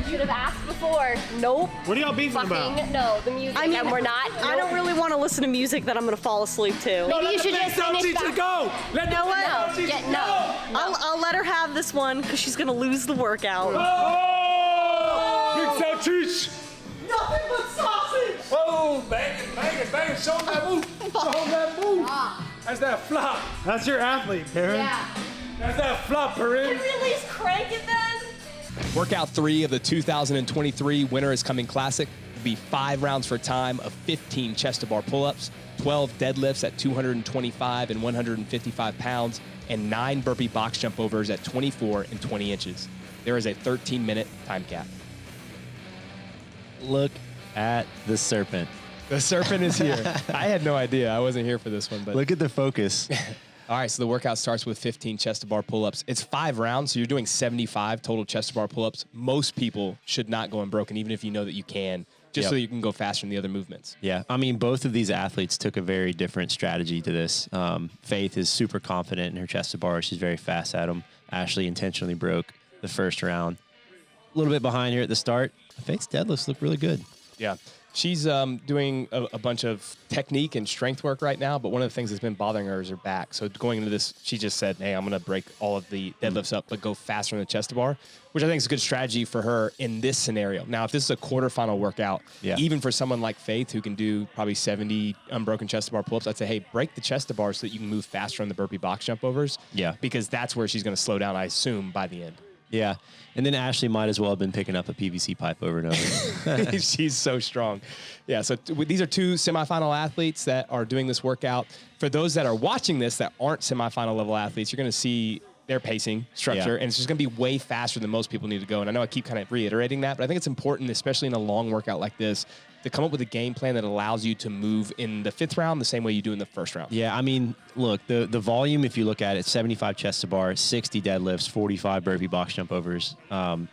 should have asked before. Nope. What are y'all beefing about? No, the music. I mean, and we're not. I don't really want to listen to music that I'm going to fall asleep to. Maybe you should just finish back. Go. Let No, no, no. I'll let her have this one because she's going to lose the workout. Oh! Big sausage. Nothing but sausage. Oh, bang it, bang it, bang it. Show them that move. Show them that move. That's that flop. That's your athlete, Karen. Yeah. That's that flop, Perrin. Can we at least crank it then? Workout 3 of the 2023 Winter is Coming Classic will be 5 rounds for a time of 15 chest-to-bar pull-ups, 12 deadlifts at 225 and 155 pounds, and 9 burpee box jump overs at 24 and 20 inches. There is a 13-minute time cap. Look at the serpent. The serpent is here. I had no idea. I wasn't here for this one. But Look at the focus. all right, so the workout starts with 15 chest-to-bar pull-ups. It's 5 rounds, so you're doing 75 total chest-to-bar pull-ups. Most people should not go unbroken, even if you know that you can, just so you can go faster in the other movements. Yeah, I mean, both of these athletes took a very different strategy to this. Faith is super confident in her chest-to-bar. She's very fast at them. Ashley intentionally broke the first round. A little bit behind here at the start. Faith's deadlifts look really good. Yeah. She's doing a bunch of technique and strength work right now, but one of the things that's been bothering her is her back. So going into this, she just said, hey, I'm going to break all of the deadlifts up, but go faster in the chest to bar, which I think is a good strategy for her in this scenario. Now, if this is a quarterfinal workout, even for someone like Faith who can do probably 70 unbroken chest to bar pull-ups, I'd say, hey, break the chest to bar so that you can move faster on the burpee box jump overs. Yeah. Because that's where she's going to slow down, I assume, by the end. Yeah, and then Ashley might as well have been picking up a PVC pipe over and over. She's so strong. Yeah, so these are 2 semifinal athletes that are doing this workout. For those that are watching this that aren't semifinal level athletes, you're going to see their pacing structure, and it's just going to be way faster than most people need to go. And I know I keep kind of reiterating that, but I think it's important, especially in a long workout like this, to come up with a game plan that allows you to move in the 5th round the same way you do in the 1st round. Yeah, I mean, look, the volume, if you look at it, 75 chest to bar, 60 deadlifts, 45 burpee box jump overs. And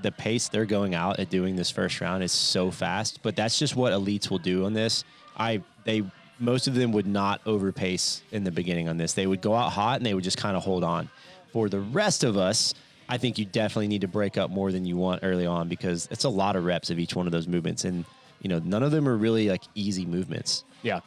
the pace they're going out at doing this 1st round is so fast, but that's just what elites will do on this. Most of them would not overpace in the beginning on this. They would go out hot and they would just kind of hold on. For the rest of us, I think you definitely need to break up more than you want early on because it's a lot of reps of each one of those movements. And, you know, none of them are really like easy movements. Yeah.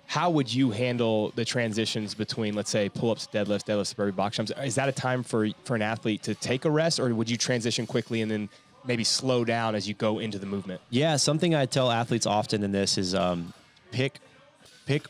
How would you handle the transitions between, let's say, pull-ups, deadlifts, burpee box jumps? Is that a time for an athlete to take a rest, or would you transition quickly and then maybe slow down as you go into the movement? Yeah, something I tell athletes often in this is pick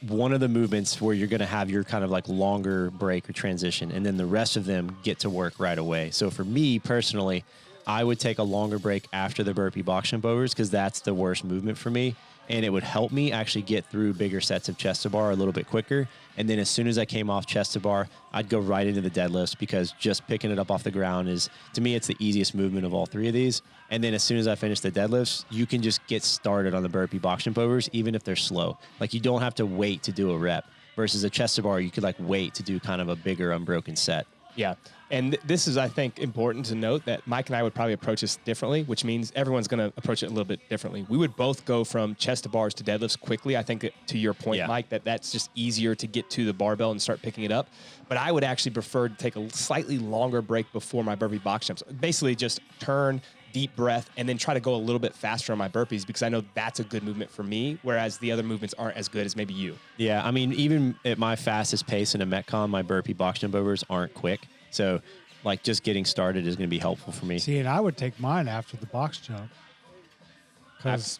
one of the movements where you're going to have your kind of like longer break or transition, and then the rest of them get to work right away. So for me personally, I would take a longer break after the burpee box jump overs because that's the worst movement for me. And it would help me actually get through bigger sets of chest to bar a little bit quicker. And then as soon as I came off chest to bar, I'd go right into the deadlifts because just picking it up off the ground is, to me, it's the easiest movement of all 3 of these. And then as soon as I finish the deadlifts, you can just get started on the burpee box jump overs, even if they're slow. Like you don't have to wait to do a rep versus a chest to bar. You could like wait to do kind of a bigger unbroken set. Yeah. And this is, I think, important to note that Mike and I would probably approach this differently, which means everyone's going to approach it a little bit differently. We would both go from chest to bars to deadlifts quickly. I think to your point, Mike, that's just easier to get to the barbell and start picking it up. But I would actually prefer to take a slightly longer break before my burpee box jumps. Basically just turn, deep breath, and then try to go a little bit faster on my burpees because I know that's a good movement for me, whereas the other movements aren't as good as maybe you. Yeah, I mean, even at my fastest pace in a Metcon, my burpee box jump overs aren't quick. So, like, just getting started is going to be helpful for me. See, and I would take mine after the box jump.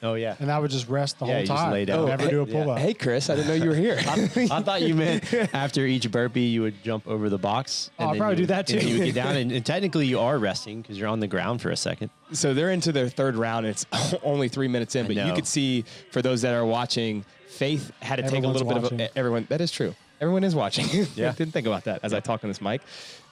Oh, yeah. And I would just rest the whole you time. just lay down. Never do a pull-up. Hey, Chris, I didn't know you were here. I thought you meant after each burpee you would jump over the box. I'll probably do that too. And you would get down, and technically you are resting because you're on the ground for a second. So they're into their 3rd round, and it's only 3 minutes in. But you could see, for those that are watching, Faith had to take a little bit of a... Everyone, that is true. Everyone is watching. Yeah. I didn't think about that as I talk on this mic.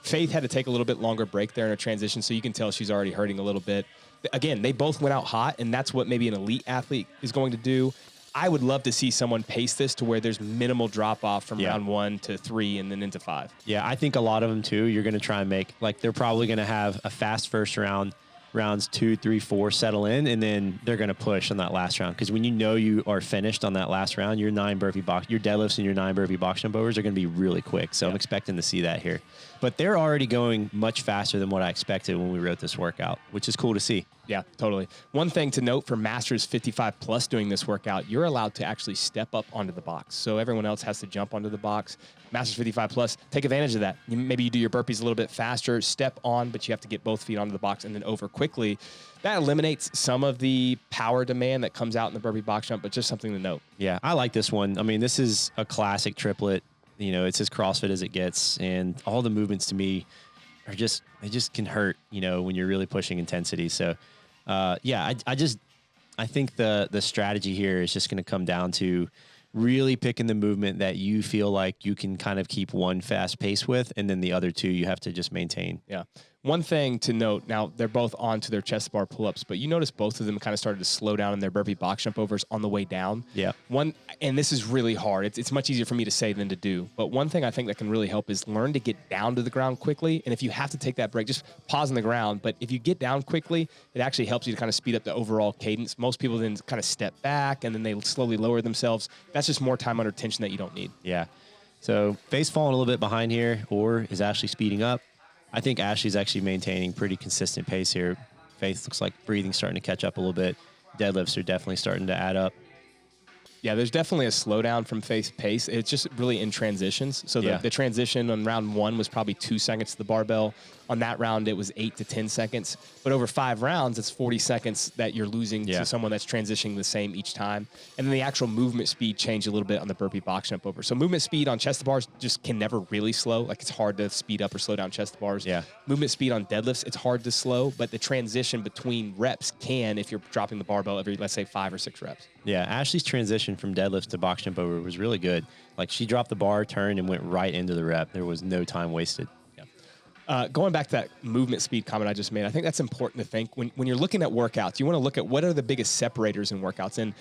Faith had to take a little bit longer break there in a transition, so you can tell she's already hurting a little bit. Again, they both went out hot, and that's what maybe an elite athlete is going to do. I would love to see someone pace this to where there's minimal drop-off from round 1 to 3 and then into 5. Yeah, I think a lot of them, too, you're going to try and make, like, they're probably going to have a fast first round, rounds 2, 3, 4 settle in, and then they're going to push on that last round. Because when you know you are finished on that last round, your deadlifts and your 9 burpee box jump overs are going to be really quick. So I'm expecting to see that here. But they're already going much faster than what I expected when we wrote this workout, which is cool to see. Yeah, totally. One thing to note for Masters 55 plus doing this workout, you're allowed to actually step up onto the box. So everyone else has to jump onto the box. Masters 55 plus, take advantage of that. Maybe you do your burpees a little bit faster, step on, but you have to get both feet onto the box and then over quickly. That eliminates some of the power demand that comes out in the burpee box jump, but just something to note. Yeah, I like this one. I mean, this is a classic triplet. You know, it's as CrossFit as it gets, and all the movements to me are just, they just can hurt, you know, when you're really pushing intensity. So, yeah, I think the strategy here is just going to come down to really picking the movement that you feel like you can kind of keep one fast pace with, and then the other two you have to just maintain. Yeah. One thing to note, now they're both on to their chest bar pull-ups, but you notice both of them kind of started to slow down in their burpee box jump overs on the way down. Yeah. And this is really hard. It's much easier for me to say than to do. But one thing I think that can really help is learn to get down to the ground quickly. And if you have to take that break, just pause on the ground. But if you get down quickly, it actually helps you to kind of speed up the overall cadence. Most people then kind of step back and then they slowly lower themselves. That's just more time under tension that you don't need. Yeah. So Faith's falling a little bit behind here, or is Ashley speeding up? I think Ashley's actually maintaining pretty consistent pace here. Faith looks like breathing's starting to catch up a little bit. Deadlifts are definitely starting to add up. Yeah, there's definitely a slowdown from Faith's pace. It's just really in transitions. So the transition on round 1 was probably 2 seconds to the barbell. On that round, it was 8 to 10 seconds. But over 5 rounds, it's 40 seconds that you're losing to someone that's transitioning the same each time. And then the actual movement speed changed a little bit on the burpee box jump over. So movement speed on chest to bars just can never really slow. Like, it's hard to speed up or slow down chest to bars. Yeah. Movement speed on deadlifts, it's hard to slow. But the transition between reps can if you're dropping the barbell every, let's say, 5 or 6 reps. Yeah, Ashley's transition from deadlifts to box jump over was really good. Like, she dropped the bar, turned, and went right into the rep. There was no time wasted. Going back to that movement speed comment I just made, I think that's important to think. When you're looking at workouts, you want to look at what are the biggest separators in workouts. And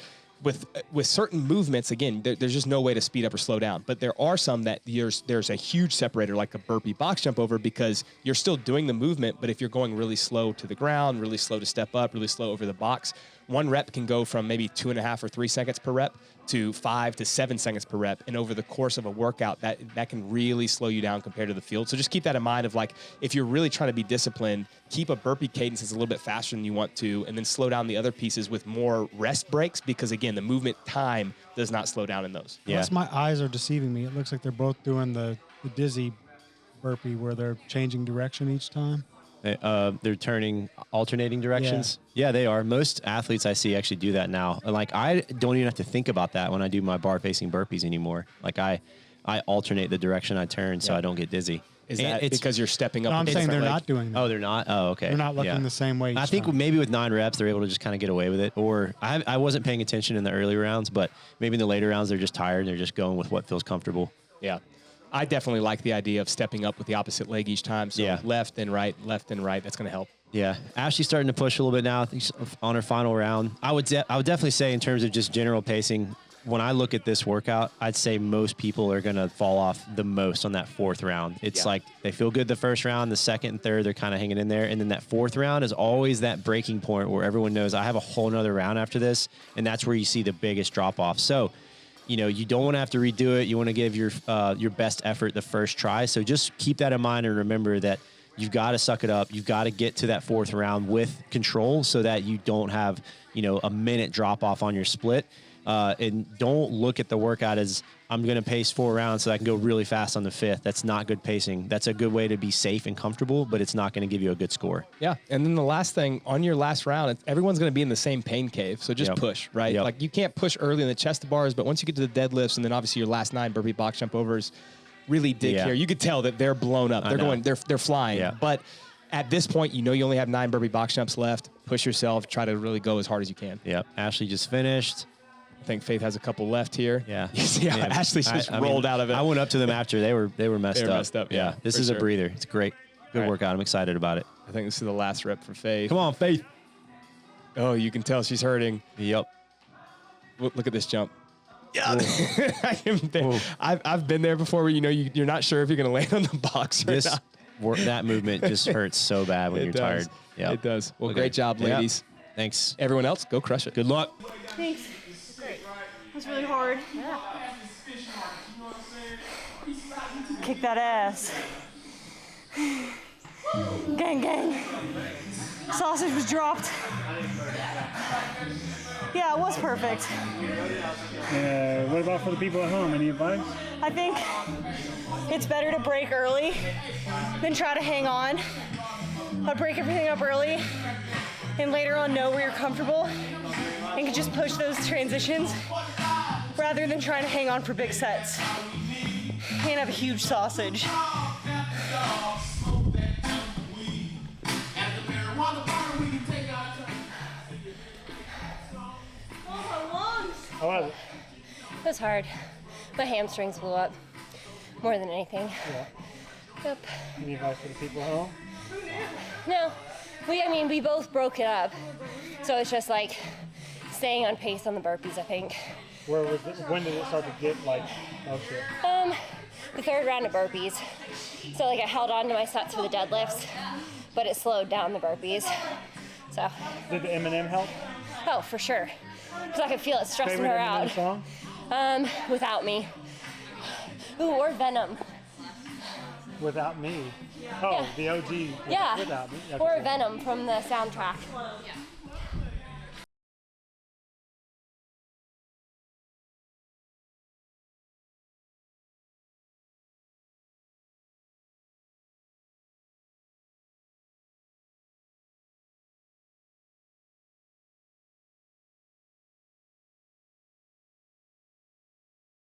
with certain movements, again, there's just no way to speed up or slow down. But there are some that there's a huge separator, like a burpee box jump over, because you're still doing the movement, but if you're going really slow to the ground, really slow to step up, really slow over the box, one rep can go from maybe 2.5 or 3 seconds per rep to 5 to 7 seconds per rep. And over the course of a workout, that can really slow you down compared to the field. So just keep that in mind of, like, if you're really trying to be disciplined, keep a burpee cadence that's a little bit faster than you want to, and then slow down the other pieces with more rest breaks, because again, the movement time does not slow down in those. Yeah. Unless my eyes are deceiving me, it looks like they're both doing the dizzy burpee where they're changing direction each time. They're turning alternating directions. Yeah, they are. Most athletes I see actually do that now. And, like, I don't even have to think about that when I do my bar facing burpees anymore. Like, I alternate the direction I turn so I don't get dizzy. Is that because you're stepping up? No, I'm saying they're not doing that. Oh, they're not? Oh, okay. They're not looking the same way each I think time. maybe with 9 reps, they're able to just kind of get away with it. Or I wasn't paying attention in the early rounds, but maybe in the later rounds, they're just tired and they're just going with what feels comfortable. Yeah. I definitely like the idea of stepping up with the opposite leg each time. So left and right, that's going to help. Yeah. Ashley's starting to push a little bit now. I think she's on her final round. I would definitely say, in terms of just general pacing, when I look at this workout, I'd say most people are going to fall off the most on that 4th round. It's like they feel good the first round, the second and third, they're kind of hanging in there. And then that 4th round is always that breaking point where everyone knows I have a whole nother round after this. And that's where you see the biggest drop off. So, you know, you don't want to have to redo it. You want to give your best effort the first try. So just keep that in mind and remember that you've got to suck it up. You've got to get to that 4th round with control so that you don't have, you know, a minute drop off on your split. And don't look at the workout as I'm going to pace 4 rounds so I can go really fast on the 5th. That's not good pacing. That's a good way to be safe and comfortable, but it's not going to give you a good score. Yeah. And then the last thing, on your last round, everyone's going to be in the same pain cave. So just push, right? Like, you can't push early in the chest to bars, but once you get to the deadlifts and then obviously your last 9 burpee box jump overs, really dig here. You could tell that they're blown up. They're flying. Yeah. But at this point, you know you only have 9 burpee box jumps left. Push yourself. Try to really go as hard as you can. Yep. Ashley just finished. I think Faith has a couple left here. Yeah. You see how Ashley just rolled out of it. I went up to them after they were messed up. Messed up. Yeah. This is a breather. It's great. Good workout. I'm excited about it. I think this is the last rep for Faith. Come on, Faith. Oh, you can tell she's hurting. Yep. Look at this jump. Yeah. I've been there before where, you know, you're not sure if you're going to land on the box or not. That movement just hurts so bad when you're tired. Yeah. It does. Well, great job, ladies. Thanks. Everyone else, go crush it. Good luck. Thanks. Great. That's really hard. Yeah. Kick that ass. Gang, gang. Sausage was dropped. Yeah, it was perfect. What about for the people at home? Any advice? I think it's better to break early than try to hang on. I'd break everything up early and later on know where you're comfortable and can just push those transitions rather than trying to hang on for big sets and have a huge sausage. How was it? It was hard. My hamstrings blew up more than anything. Yeah. Yep. Any advice for the people at home? No, we both broke it up. So it's just like staying on pace on the burpees, I think. Where was it? When did it start to get like, oh shit? The third round of burpees. So like I held on to my sets for the deadlifts, but it slowed down the burpees. So. Did the Eminem help? Oh, for sure. Because I could feel it stressing Favorite her Eminem out. song? Without Me. Ooh, or Venom. Without Me. Oh, Yeah. the OG. Yeah. Without Me. That's Or okay. Venom from the soundtrack.